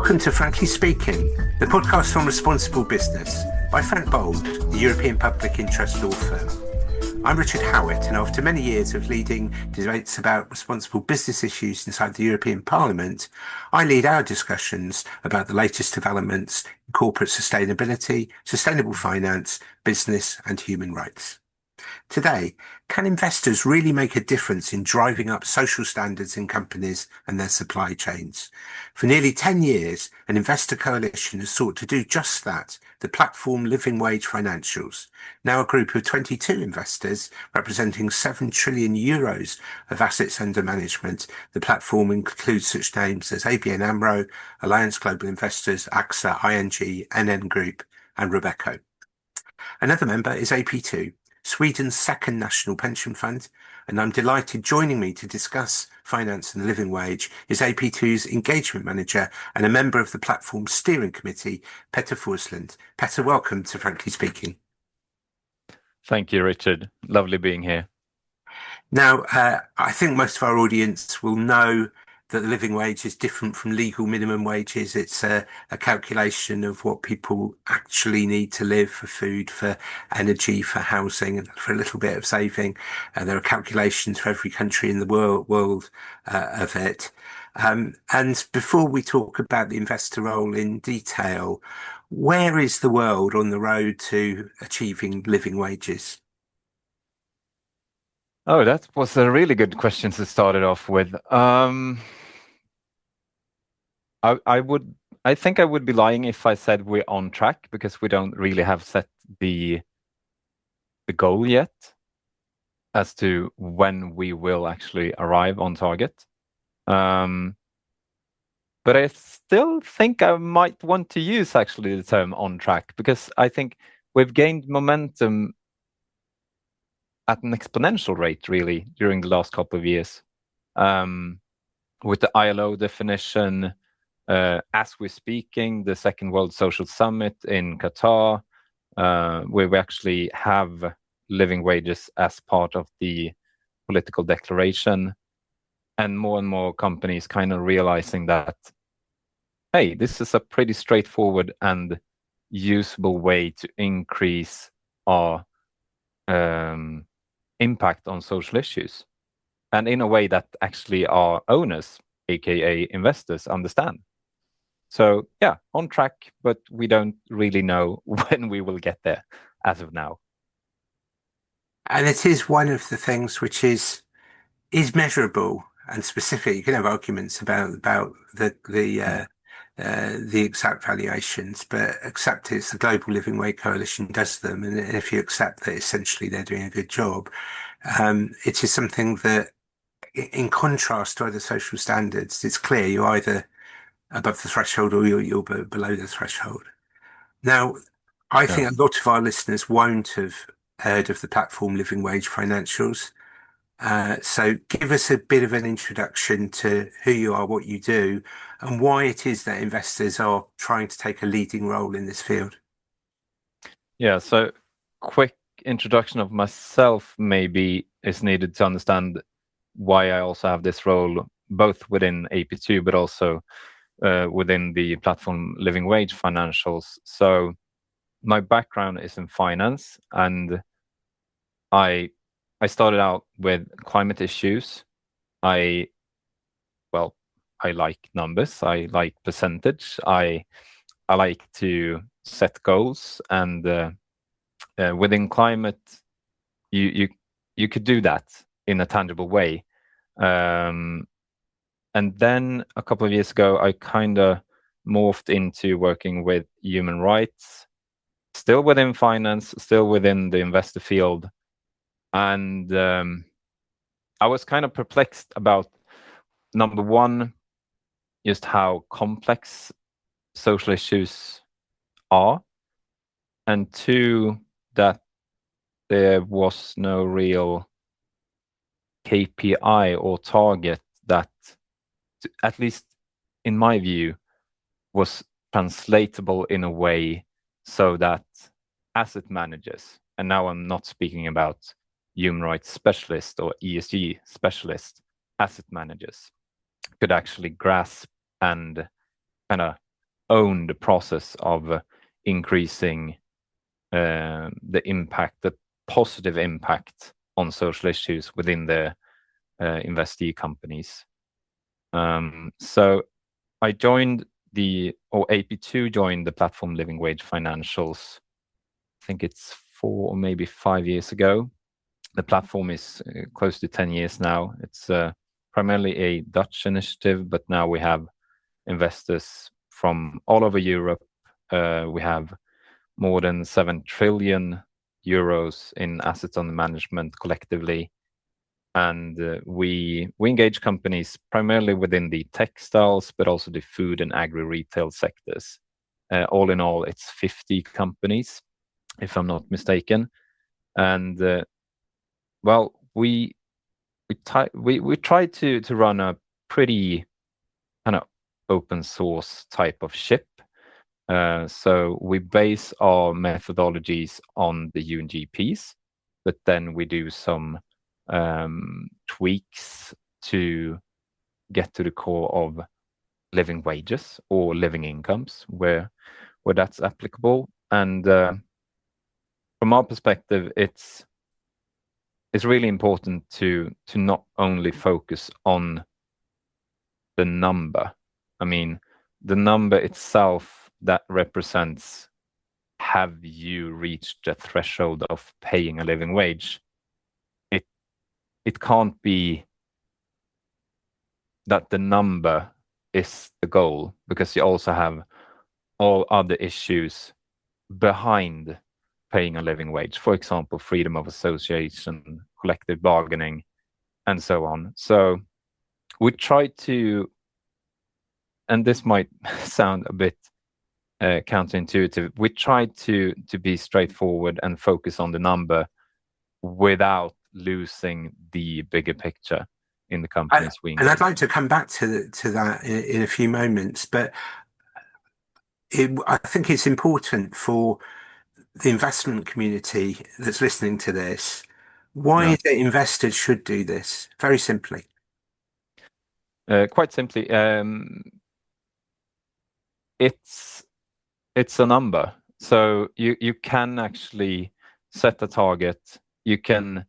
Welcome to Frankly Speaking, the podcast on responsible business by Frank Bold, the European Public Interest Law Firm. I'm Richard Howitt, and after many years of leading debates about responsible business issues inside the European Parliament, I lead our discussions about the latest developments in corporate sustainability, sustainable finance, business and human rights. Today, can investors really make a difference in driving up social standards in companies and their supply chains? For nearly 10 years, an investor coalition has sought to do just that, the platform Living Wage Financials. Now a group of 22 investors representing 7 trillion euros of assets under management. The platform includes such names as ABN AMRO, Alliance Global Investors, AXA, ING, NN Group, and Robeco. Another member is AP2, Sweden's second national pension fund, and I'm delighted joining me to discuss finance and the living wage is AP2's engagement manager and a member of the platform's steering committee, Petter Forslund. Petter, welcome to Frankly Speaking. Thank you, Richard. Lovely being here. Now, I think most of our audience will know that the living wage is different from legal minimum wages. It's a calculation of what people actually need to live for food, for energy, for housing, and for a little bit of saving. There are calculations for every country in the world of it. And before we talk about the investor role in detail, where is the world on the road to achieving living wages? Oh, that was a really good question to start it off with. I think I would be lying if I said we're on track, because we don't really have set the goal yet as to when we will actually arrive on target. But I still think I might want to use actually the term on track, because I think we've gained momentum at an exponential rate, really, during the last couple of years. With the ILO definition, as we're speaking, the Second World Social Summit in Qatar, where we actually have living wages as part of the political declaration, and more companies kind of realizing that, hey, this is a pretty straightforward and usable way to increase our impact on social issues, and in a way that actually our owners, aka investors, understand. So yeah, on track, but we don't really know when we will get there as of now. And it is one of the things which is measurable and specific. You can have arguments about the exact valuations, but accept it's the Global Living Wage Coalition does them, and if you accept that essentially they're doing a good job, it is something that, in contrast to other social standards, it's clear you're either above the threshold or you're below the threshold. Now, I think a lot of our listeners won't have heard of the platform Living Wage Financials. So give us a bit of an introduction to who you are, what you do, and why it is that investors are trying to take a leading role in this field. Yeah, so quick introduction of myself maybe is needed to understand why I also have this role, both within AP2, but also within the platform Living Wage Financials. So my background is in finance, and I started out with climate issues. I like numbers. I like percentage. I like to set goals, and within climate, you could do that in a tangible way. And then a couple of years ago, I kind of morphed into working with human rights, still within finance, still within the investor field. And I was kind of perplexed about, number one, just how complex social issues are, and two, that there was no real KPI or target that, at least in my view, was translatable in a way so that asset managers, and now I'm not speaking about human rights specialists or ESG specialists, asset managers, could actually grasp and kind of own the process of increasing the impact, the positive impact on social issues within the investee companies. So I joined AP2 joined the platform Living Wage Financials. I think it's 4 or maybe 5 years ago. The platform is close to 10 years now. It's primarily a Dutch initiative, but now we have investors from all over Europe. We have more than 7 trillion euros in assets under management collectively. And we engage companies primarily within the textiles, but also the food and agri-retail sectors. All in all, it's 50 companies, if I'm not mistaken. And well, we try to run a pretty kind of open source type of ship. So we base our methodologies on the UNGPs, but then we do some tweaks to get to the core of living wages or living incomes where that's applicable. And from our perspective, it's really important to not only focus on the number. I mean, the number itself that represents, have you reached the threshold of paying a living wage? It can't be that the number is the goal, because you also have all other issues behind paying a living wage. For example, freedom of association, collective bargaining, and so on. So we try to, and this might sound a bit counterintuitive, we try to be straightforward and focus on the number without losing the bigger picture in the companies we engage. And I'd like to come back to that in a few moments, but I think it's important for the investment community that's listening to this. Why is it investors should do this? Very simply. Quite simply, it's a number. So you can actually set a target. You can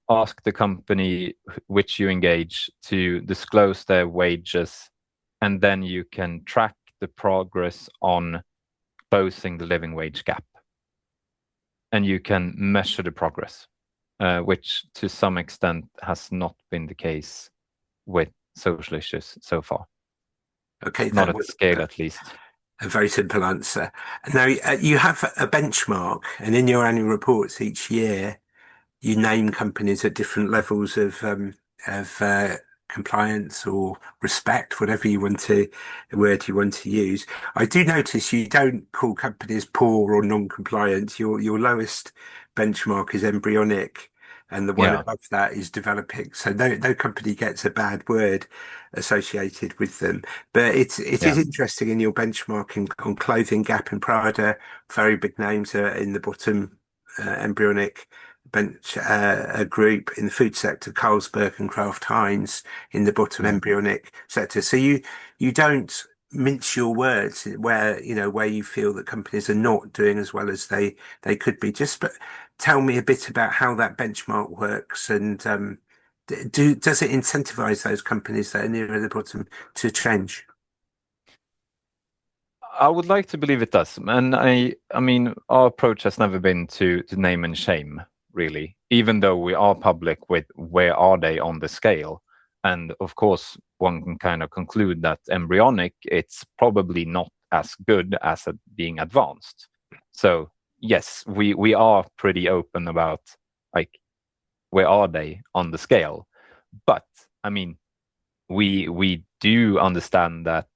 ask the company which you engage to disclose their wages, and then you can track the progress on closing the living wage gap. And you can measure the progress, which to some extent has not been the case with social issues so far. Okay, not at scale, at least. A very simple answer. Now, you have a benchmark, and in your annual reports each year, you name companies at different levels of compliance or respect, whatever word you want to use. I do notice you don't call companies poor or non-compliant. Your lowest benchmark is embryonic, and the one above that is developing. So no company gets a bad word associated with them. But it is interesting in your benchmarking on Clothing, Gap, and Prada. Very big names are in the bottom, embryonic bench group. In the food sector, Carlsberg and Kraft Heinz in the bottom embryonic sector. So you don't mince your words where you feel that companies are not doing as well as they could be. But tell me a bit about how that benchmark works, and does it incentivize those companies that are nearer the bottom to change? I would like to believe it does, and I mean, our approach has never been to name and shame, really, even though we are public with where are they on the scale. And of course, one can kind of conclude that embryonic, it's probably not as good as being advanced. So yes, we are pretty open about, like, where are they on the scale. But I mean, we do understand that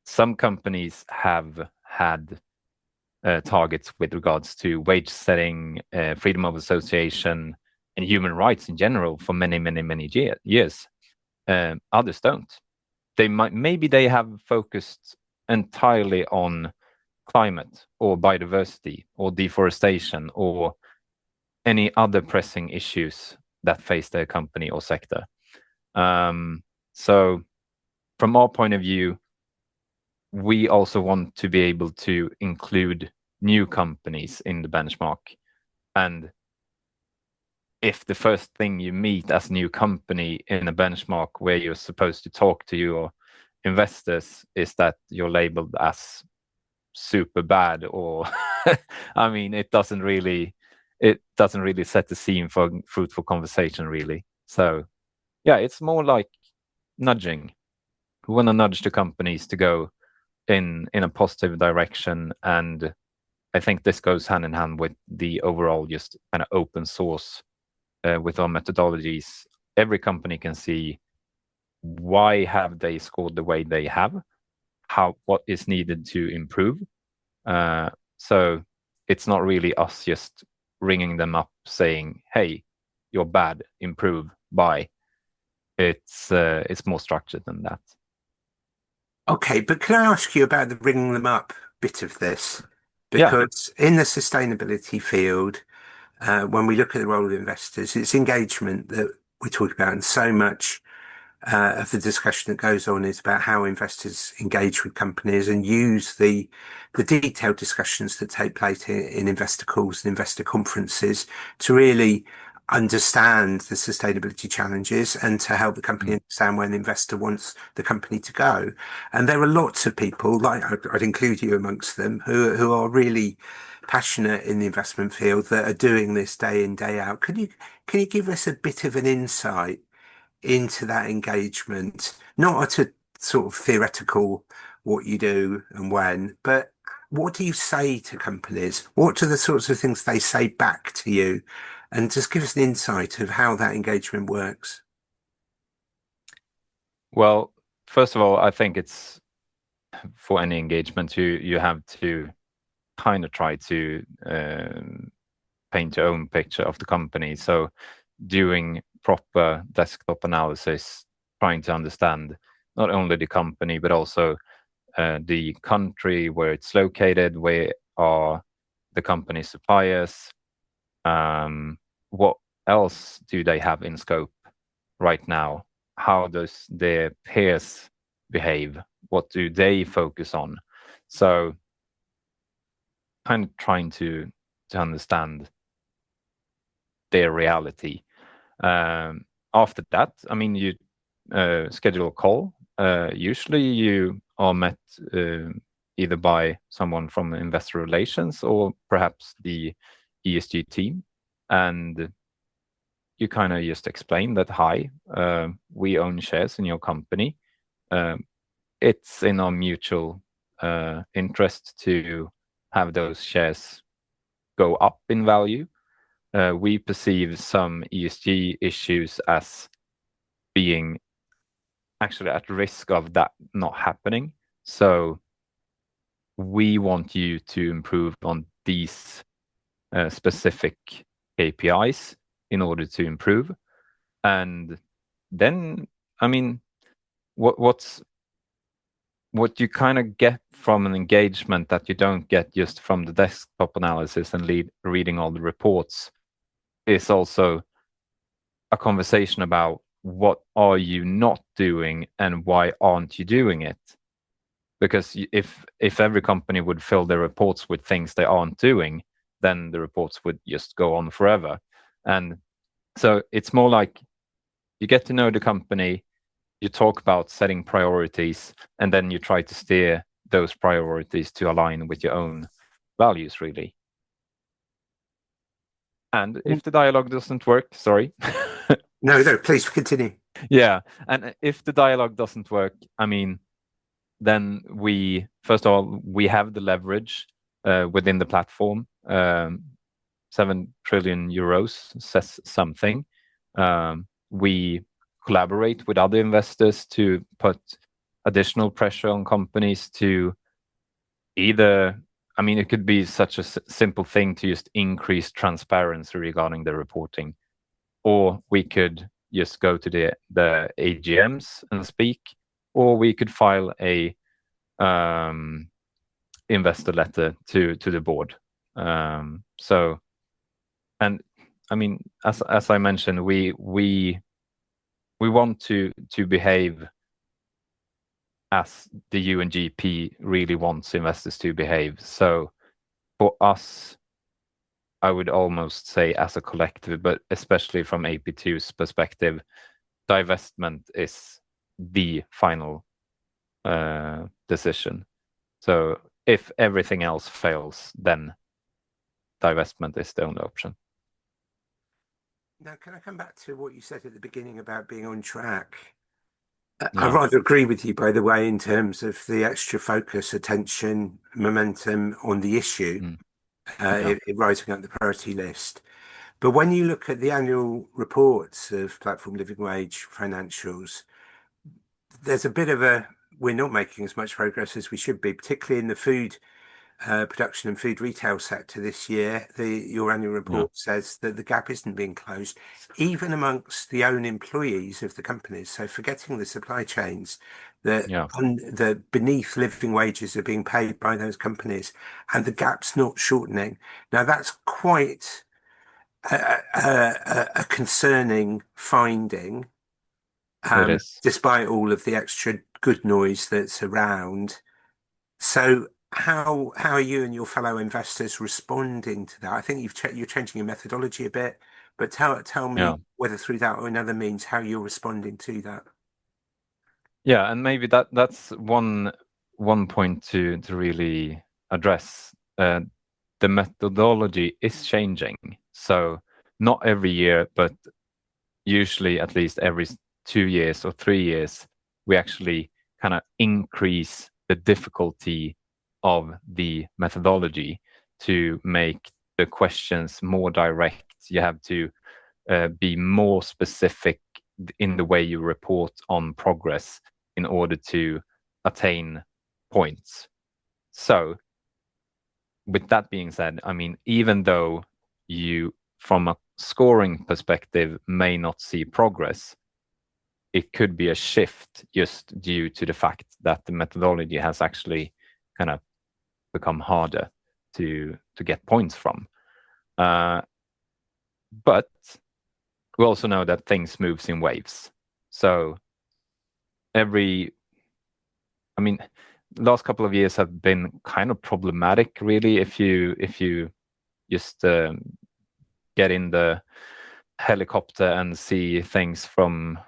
some companies have had targets with regards to wage setting, freedom of association, and human rights in general for many years. Others don't. Maybe they have focused entirely on climate or biodiversity or deforestation or any other pressing issues that face their company or sector. So from our point of view, we also want to be able to include new companies in the benchmark. And if the first thing you meet as a new company in a benchmark where you're supposed to talk to your investors is that you're labeled as super bad, or I mean, it doesn't really set the scene for fruitful conversation, really. So yeah, it's more like nudging. We want to nudge the companies to go in a positive direction, and I think this goes hand in hand with the overall just kind of open source with our methodologies. Every company can see why have they scored the way they have, what is needed to improve. So it's not really us just ringing them up saying, "Hey, you're bad, improve, bye." It's more structured than that. Okay, but can I ask you about the ringing them up bit of this? Yeah. Because in the sustainability field, when we look at the role of investors, it's engagement that we're talking about, and so much of the discussion that goes on is about how investors engage with companies and use the detailed discussions that take place in investor calls and investor conferences to really understand the sustainability challenges and to help the company understand where an investor wants the company to go. And there are lots of people, like I'd include you amongst them, who are really passionate in the investment field that are doing this day in, day out. Can you give us a bit of an insight into that engagement, not at a sort of theoretical what you do and when, but what do you say to companies? What are the sorts of things they say back to you? And just give us an insight of how that engagement works. Well, first of all, I think it's for any engagement, you have to kind of try to paint your own picture of the company. So doing proper desktop analysis, trying to understand not only the company, but also the country where it's located, where are the company suppliers, what else do they have in scope right now? How does their peers behave? What do they focus on? So kind of trying to understand their reality. After that, I mean, you schedule a call. Usually you are met either by someone from investor relations or perhaps the ESG team. And you kind of just explain that, hi, we own shares in your company. It's in our mutual interest to have those shares go up in value. We perceive some ESG issues as being actually at risk of that not happening. So we want you to improve on these specific KPIs in order to improve. And then, I mean, what you kind of get from an engagement that you don't get just from the desktop analysis and reading all the reports is also a conversation about what are you not doing and why aren't you doing it? Because if every company would fill their reports with things they aren't doing, then the reports would just go on forever. And so it's more like you get to know the company, you talk about setting priorities, and then you try to steer those priorities to align with your own values, really. And if the dialogue doesn't work, sorry. No, please continue. Yeah, and if the dialogue doesn't work, I mean, then we first of all we have the leverage within the platform. 7 trillion euros says something. We collaborate with other investors to put additional pressure on companies to either, I mean, it could be such a simple thing to just increase transparency regarding the reporting, or we could just go to the AGMs and speak, or we could file a investor letter to the board. So, and I mean, as I mentioned, we want to behave as the UNGP really wants investors to behave. So for us, I would almost say as a collective, but especially from AP2's perspective, divestment is the final decision. So if everything else fails, then divestment is the only option. Now, can I come back to what you said at the beginning about being on track? I Yeah. rather agree with you, by the way, in terms of the extra focus, attention, momentum on the issue, Yeah. it rising up the priority list. But when you look at the annual reports of platform living wage financials, there's a bit of we're not making as much progress as we should be, particularly in the food production and food retail sector this year. Your annual report says that the gap isn't being closed, even amongst the own employees of the companies. So forgetting the supply chains, the beneath living wages are being paid by those companies, and the gap's not shortening. Now that's quite a concerning finding, It is. despite all of the extra good noise that's around. So how are you and your fellow investors responding to that? I think you're changing your methodology a bit, but tell Yeah. me whether through that or in other means how you're responding to that. Yeah, and maybe that's one point to really address. The methodology is changing. So not every year, but usually at least every 2 years or 3 years, we actually kind of increase the difficulty of the methodology to make the questions more direct. You have to be more specific in the way you report on progress in order to attain points. So, with that being said, I mean, even though you, from a scoring perspective, may not see progress, it could be a shift just due to the fact that the methodology has actually kind of become harder to get points from. But we also know that things moves in waves. So I mean, last couple of years have been kind of problematic, really. If you just get in the helicopter and see things from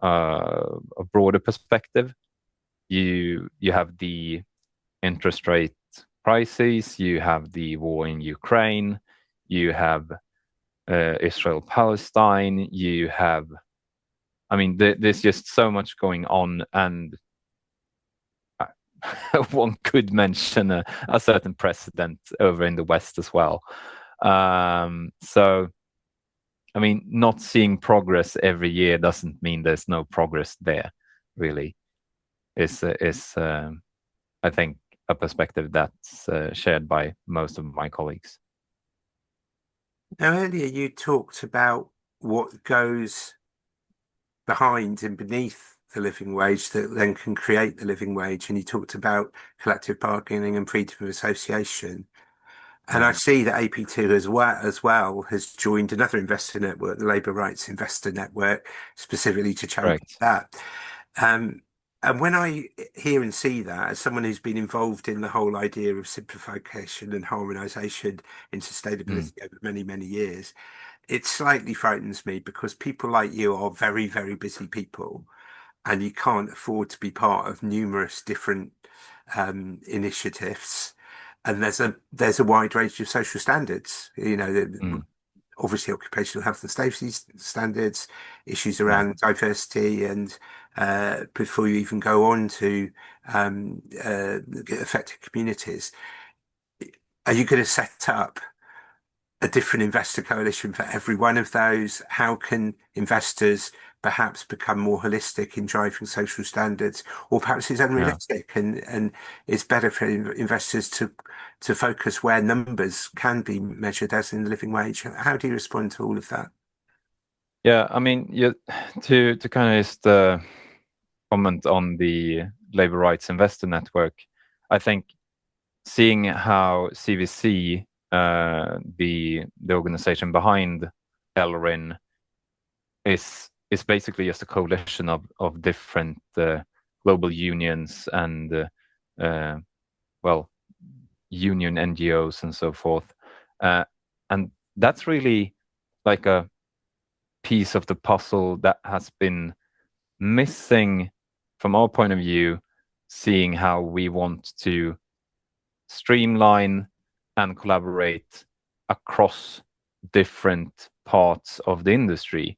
a broader perspective, you have the interest rate crisis, you have the war in Ukraine, you have Israel Palestine, you have, I mean, there's just so much going on, and one could mention a certain precedent over in the West as well. So, I mean, not seeing progress every year doesn't mean there's no progress there, really. Is I think a perspective that's shared by most of my colleagues. Now, earlier you talked about what goes behind and beneath the living wage that then can create the living wage, and you talked about collective bargaining and freedom of association. And I see that AP2 as well has joined another investor network, the Labour Rights Investor Network, specifically to champion Correct. that. And when I hear and see that, as someone who's been involved in the whole idea of simplification and harmonisation in sustainability over many, many years, it slightly frightens me because people like you are very, very busy people, and you can't afford to be part of numerous different initiatives. And there's a wide range of social standards. Obviously occupational health and safety standards, issues around diversity, and before you even go on to affected communities, are you going to set up a different investor coalition for every one of those? How can investors perhaps become more holistic in driving social standards, or perhaps it's unrealistic and it's better for investors to focus where numbers can be measured, as in the living wage? How do you respond to all of that? Yeah, I mean, to kind of just comment on the Labour Rights Investor Network, I think seeing how CVC, the organization behind LRIN, is basically just a coalition of different global unions and well, union NGOs and so forth. And that's really like a piece of the puzzle that has been missing from our point of view, seeing how we want to streamline and collaborate across different parts of the industry.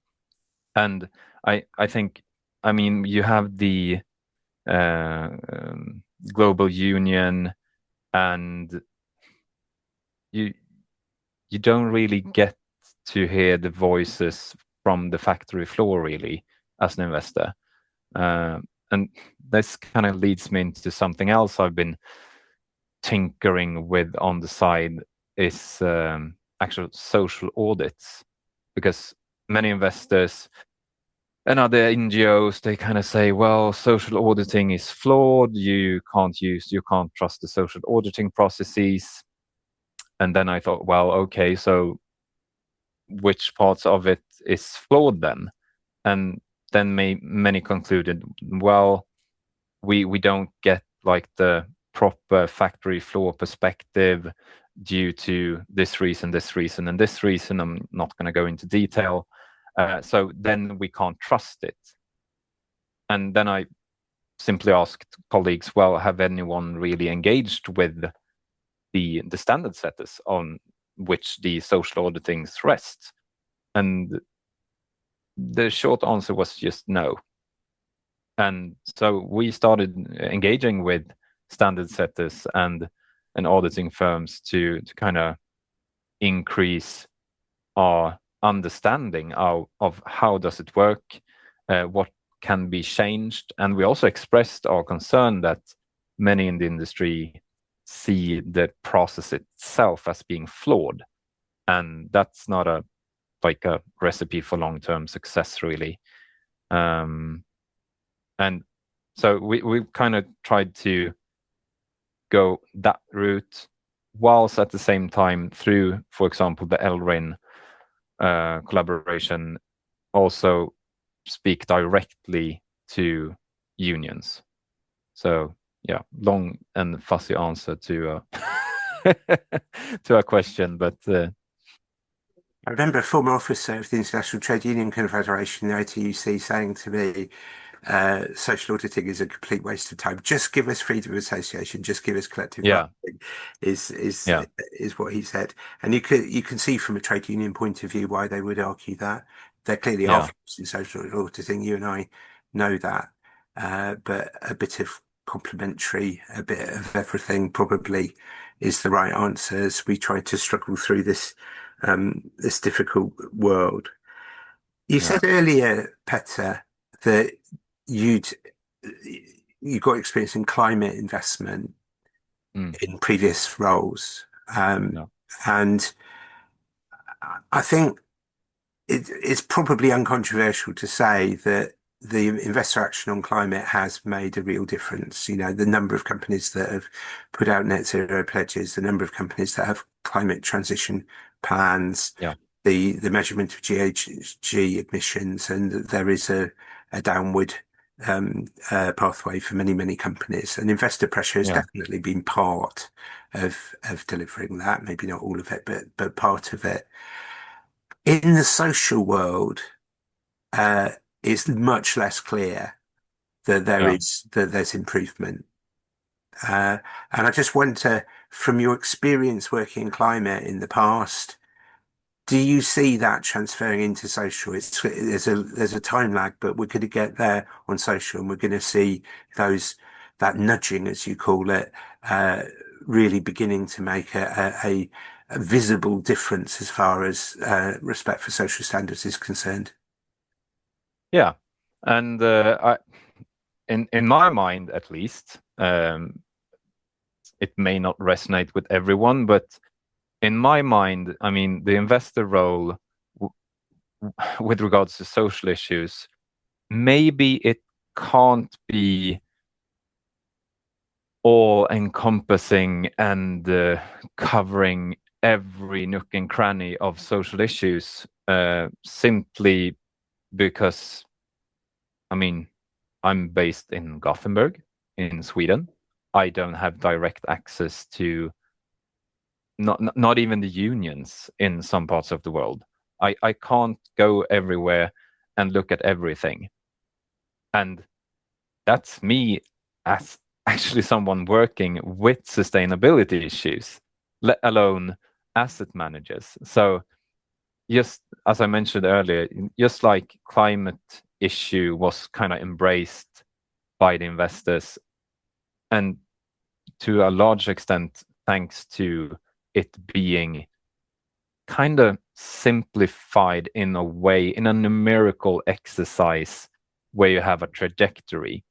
And I think, I mean, you have the global union, and you don't really get to hear the voices from the factory floor really as an investor. And this kind of leads me into something else I've been tinkering with on the side, is actual social audits, because many investors and other NGOs, they kind of say, well, social auditing is flawed. You can't trust the social auditing processes. And then I thought, well, okay, so which parts of it is flawed then? And then many concluded, well, we don't get like the proper factory floor perspective due to this reason, and this reason. I'm not going to go into detail. So then we can't trust it. And then I simply asked colleagues, well, have anyone really engaged with the standard setters on which the social auditing rests? And the short answer was just no. And so we started engaging with standard setters and auditing firms to kind of increase our understanding of how does it work, what can be changed. And we also expressed our concern that many in the industry see the process itself as being flawed. And that's not a recipe for long-term success, really. And so we kind of tried to go that route, whilst at the same time, through, for example, the LRIN collaboration, also speak directly to unions. So yeah, long and fussy answer to to a question, but I remember a former officer of the International Trade Union Confederation, the ITUC, saying to me, social auditing is a complete waste of time. Just give us freedom of association, just give us collective bargaining, is what he said. And you can see from a trade union point of view why they would argue that. There clearly are flaws in social auditing. You and I know that. But a bit of complementary, a bit of everything probably is the right answer as we try to struggle through this difficult world. You said earlier, Petter, that you got experience in climate investment in previous roles, and I think it's probably uncontroversial to say that the investor action on climate has made a real difference. You know, the number of companies that have put out net zero pledges, the number of companies that have climate transition plans, the measurement of GHG emissions, and there is a downward pathway for many companies. And investor pressure has definitely been part of delivering that. Maybe not all of it, but part of it. In the social world, it's much less clear that there's improvement. And I just wonder, from your experience working in climate in the past, do you see that transferring into social? There's a time lag, but we're going to get there on social, and we're going to see that nudging, as you call it, really beginning to make a visible difference as far as respect for social standards is concerned. Yeah, and in my mind, at least, it may not resonate with everyone, but in my mind, I mean, the investor role with regards to social issues, maybe it can't be all encompassing and covering every nook and cranny of social issues, simply because, I mean, I'm based in Gothenburg in Sweden. I don't have direct access to not even the unions in some parts of the world. I can't go everywhere and look at everything. And that's me as actually someone working with sustainability issues, let alone asset managers. So just as I mentioned earlier, just like climate issue was kind of embraced by the investors, and to a large extent, thanks to it being kind of simplified in a way, in a numerical exercise where you have a trajectory.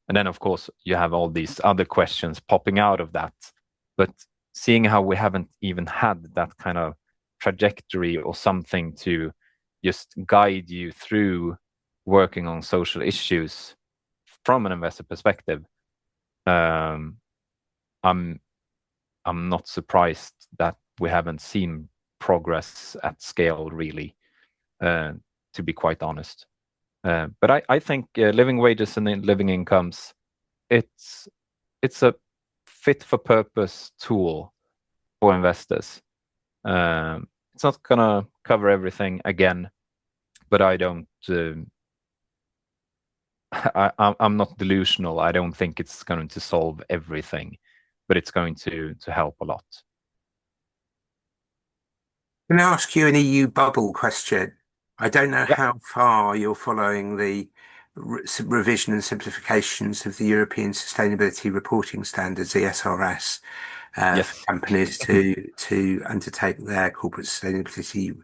And then, of course, you have all these other questions popping out of that. But seeing how we haven't even had that kind of trajectory or something to just guide you through working on social issues from an investor perspective, um, I'm not surprised that we haven't seen progress at scale, really, to be quite honest. But I think living wages and living incomes, it's a fit for purpose tool for investors. It's not gonna cover everything again, but I don't. I'm not delusional. I don't think it's going to solve everything, but it's going to help a lot. Can I ask you an EU bubble question? I don't know Yeah. how far you're following the revision and simplifications of the European Sustainability Reporting Standards, ESRS, for Yes. companies to undertake their corporate sustainability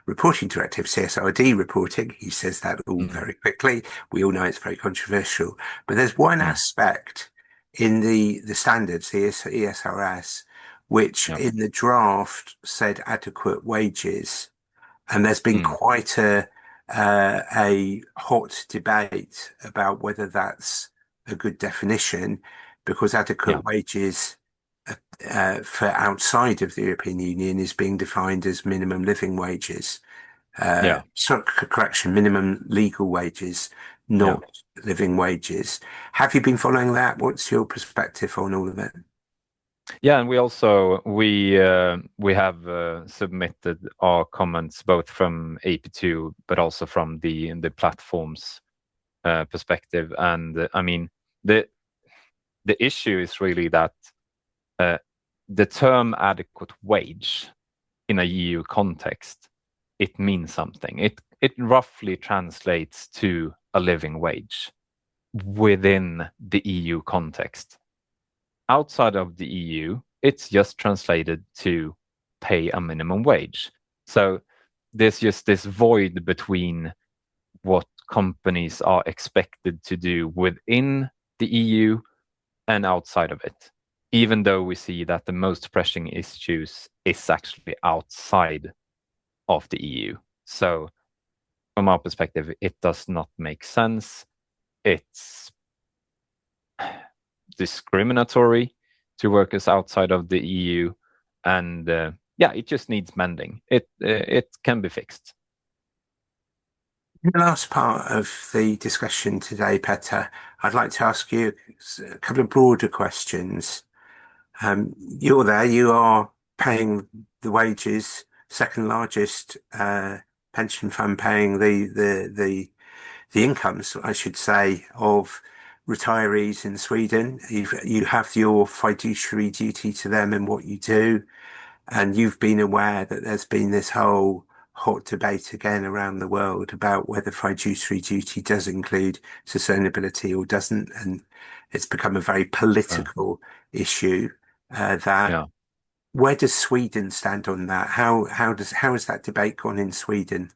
reporting directive, CSRD reporting. He says that all Mm, very quickly. We all know it's very controversial, but there's one mm, aspect in the standards, the ESRS, which yeah. in the draft said adequate wages, and there's been Mm, quite a hot debate about whether that's a good definition, because yeah. adequate wages for outside of the European Union is being defined as minimum living wages. Yeah. Correction, minimum legal wages, Yeah. not living wages. Have you been following that? What's your perspective on all of it? Yeah, and we also we have submitted our comments both from AP2 but also from the platform's perspective. And I mean the issue is really that uh, the term adequate wage in a EU context, it means something. It roughly translates to a living wage within the EU context. Outside of the EU, it's just translated to pay a minimum wage. So there's just this void between what companies are expected to do within the EU and outside of it, even though we see that the most pressing issues is actually outside of the EU. So from our perspective, it does not make sense. It's discriminatory to workers outside of the EU, and yeah, it just needs mending. It can be fixed. In the last part of the discussion today, Petter, I'd like to ask you a couple of broader questions. You're there, you are paying the wages, second largest pension fund paying the incomes, I should say, of retirees in Sweden. You have your fiduciary duty to them in what you do. And you've been aware that there's been this whole hot debate again around the world about whether fiduciary duty does include sustainability or doesn't. And it's become a very Uh, political issue. That yeah, Where does Sweden stand on that? How has that debate gone in Sweden?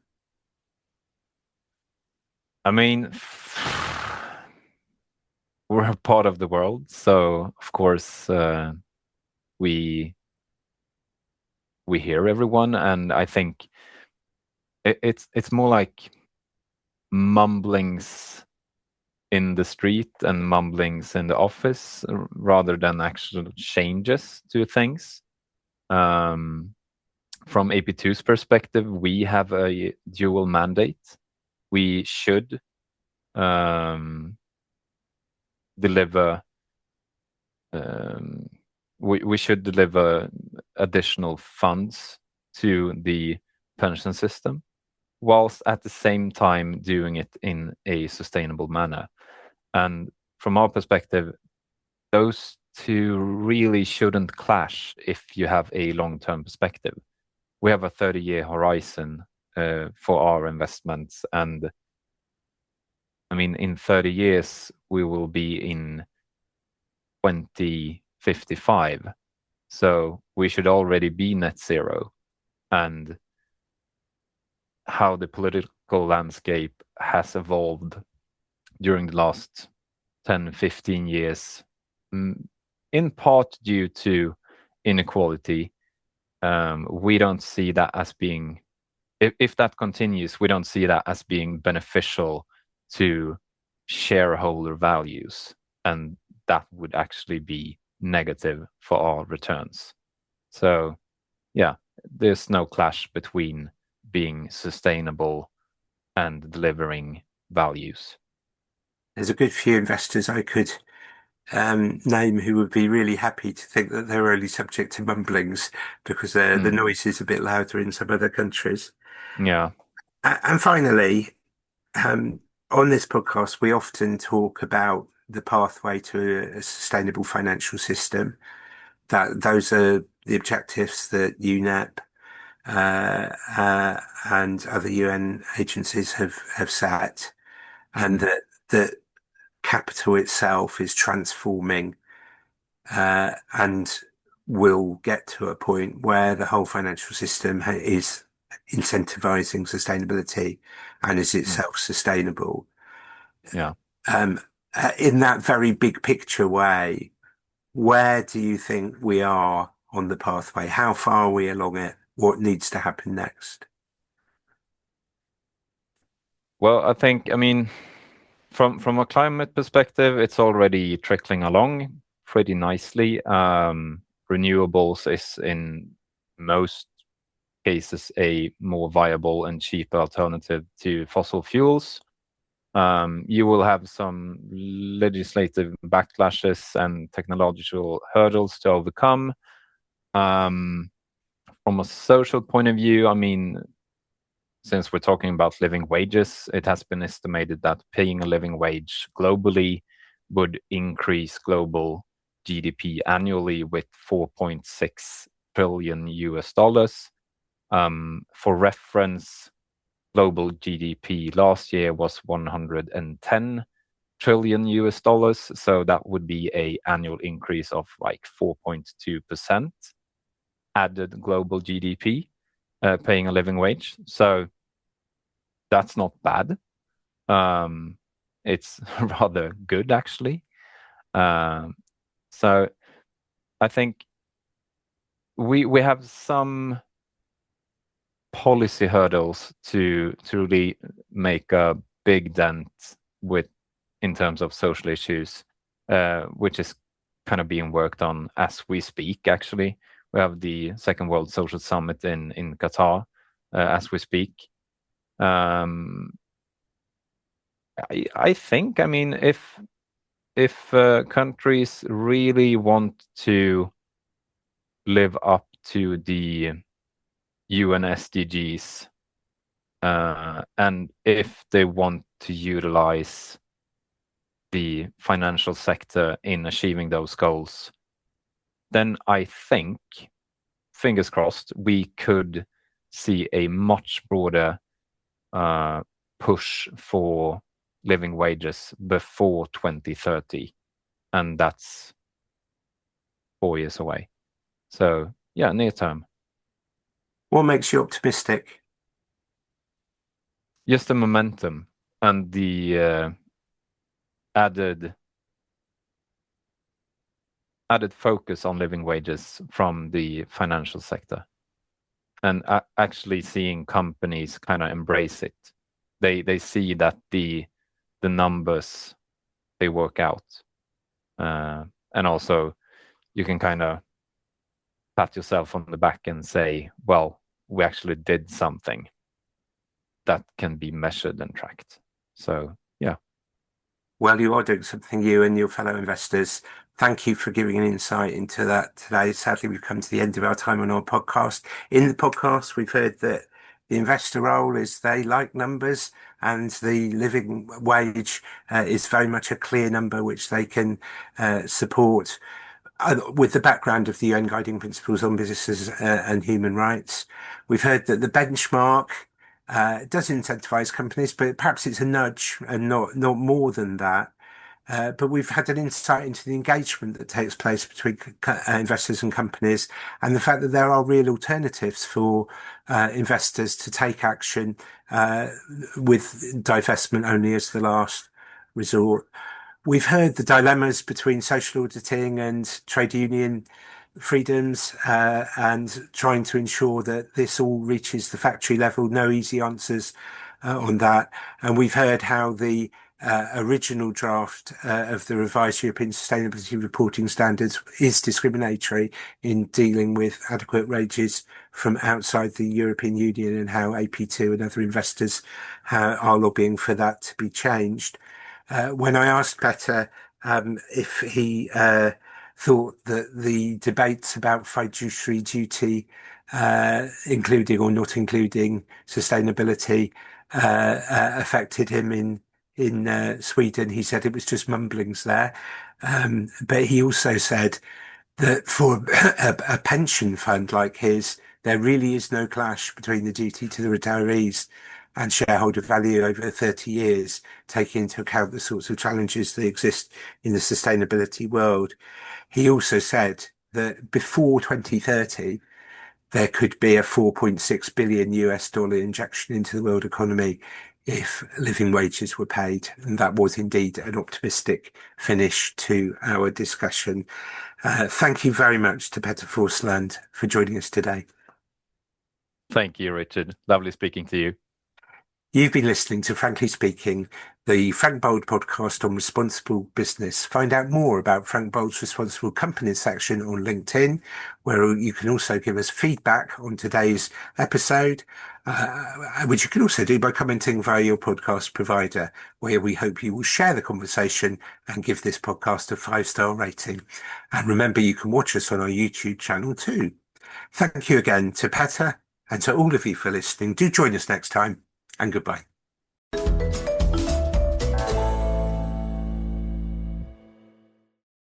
I mean, we're a part of the world, so of course we we hear everyone, and I think it's more like mumblings in the street and mumblings in the office rather than actual changes to things. Um, from AP2's perspective, we have a dual mandate. We should deliver we should deliver additional funds to the pension system, whilst at the same time doing it in a sustainable manner. And from our perspective, those two really shouldn't clash if you have a long-term perspective. We have a 30-year horizon for our investments, and I mean, in 30 years, we will be in 2055. So we should already be net zero. And how the political landscape has evolved during the last 10, 15 years, in part due to inequality, we don't see that as being, if that continues, we don't see that as being beneficial to shareholder values. And that would actually be negative for our returns. So yeah, there's no clash between being sustainable and delivering values. There's a good few investors I could name who would be really happy to think that they're only subject to mumblings because the noise is a bit louder in some other countries. Yeah. And finally, on this podcast, we often talk about the pathway to a sustainable financial system. That those are the objectives that UNEP and other UN agencies have set, and that capital itself is transforming and will get to a point where the whole financial system is incentivizing sustainability and is itself sustainable. Yeah. In that very big picture way, where do you think we are on the pathway? How far are we along it? What needs to happen next? Well, I mean, from a climate perspective, it's already trickling along pretty nicely. Renewables is in most cases a more viable and cheaper alternative to fossil fuels. You will have some legislative backlashes and technological hurdles to overcome. From a social point of view, I mean, since we're talking about living wages, it has been estimated that paying a living wage globally would increase global GDP annually with 4.6 trillion US dollars. For reference, global GDP last year was 110 trillion US dollars, so that would be a annual increase of like 4.2% added global GDP, paying a living wage. So that's not bad. It's rather good, actually. So I think we have some policy hurdles to really make a big dent with in terms of social issues, which is kind of being worked on as we speak. Actually, we have the Second World Social Summit in Qatar as we speak. I think, I mean, if countries really want to live up to the UN SDGs, and if they want to utilize the financial sector in achieving those goals, then I think, fingers crossed, we could see a much broader push for living wages before 2030, and that's 4 years away. So yeah, near term. What makes you optimistic? Just the momentum and the added focus on living wages from the financial sector, and actually seeing companies kind of embrace it. They see that the numbers, they work out, and also you can kind of pat yourself on the back and say, well, we actually did something that can be measured and tracked. So yeah. Well, you are doing something, you and your fellow investors. Thank you for giving an insight into that today. Sadly, we've come to the end of our time on our podcast. In the podcast, we've heard that the investor role is they like numbers, and the living wage is very much a clear number which they can support with the background of the UN Guiding Principles on Businesses and Human Rights. We've heard that the benchmark does incentivize companies, but perhaps it's a nudge and not more than that. But we've had an insight into the engagement that takes place between investors and companies, and the fact that there are real alternatives for investors to take action with divestment only as the last resort. We've heard the dilemmas between social auditing and trade union freedoms, and trying to ensure that this all reaches the factory level. No easy answers on that. And we've heard how the original draft of the revised European Sustainability Reporting Standards is discriminatory in dealing with adequate wages from outside the European Union, and how AP2 and other investors are lobbying for that to be changed. When I asked Petter if he thought that the debates about fiduciary duty, including or not including sustainability, affected him in Sweden, he said it was just mumblings there. But he also said that for a pension fund like his, there really is no clash between the duty to the retirees and shareholder value over 30 years, taking into account the sorts of challenges that exist in the sustainability world. He also said that before 2030, there could be a 4.6 billion US dollar injection into the world economy if living wages were paid. And that was indeed an optimistic finish to our discussion. Thank you very much to Petter Forslund for joining us today. Thank you, Richard. Lovely speaking to you. You've been listening to Frankly Speaking, the Frank Bold podcast on responsible business. Find out more about Frank Bold's Responsible Companies section on LinkedIn, where you can also give us feedback on today's episode, which you can also do by commenting via your podcast provider, where we hope you will share the conversation and give this podcast a 5-star rating. And remember, you can watch us on our YouTube channel too. Thank you again to Petter and to all of you for listening. Do join us next time, and goodbye.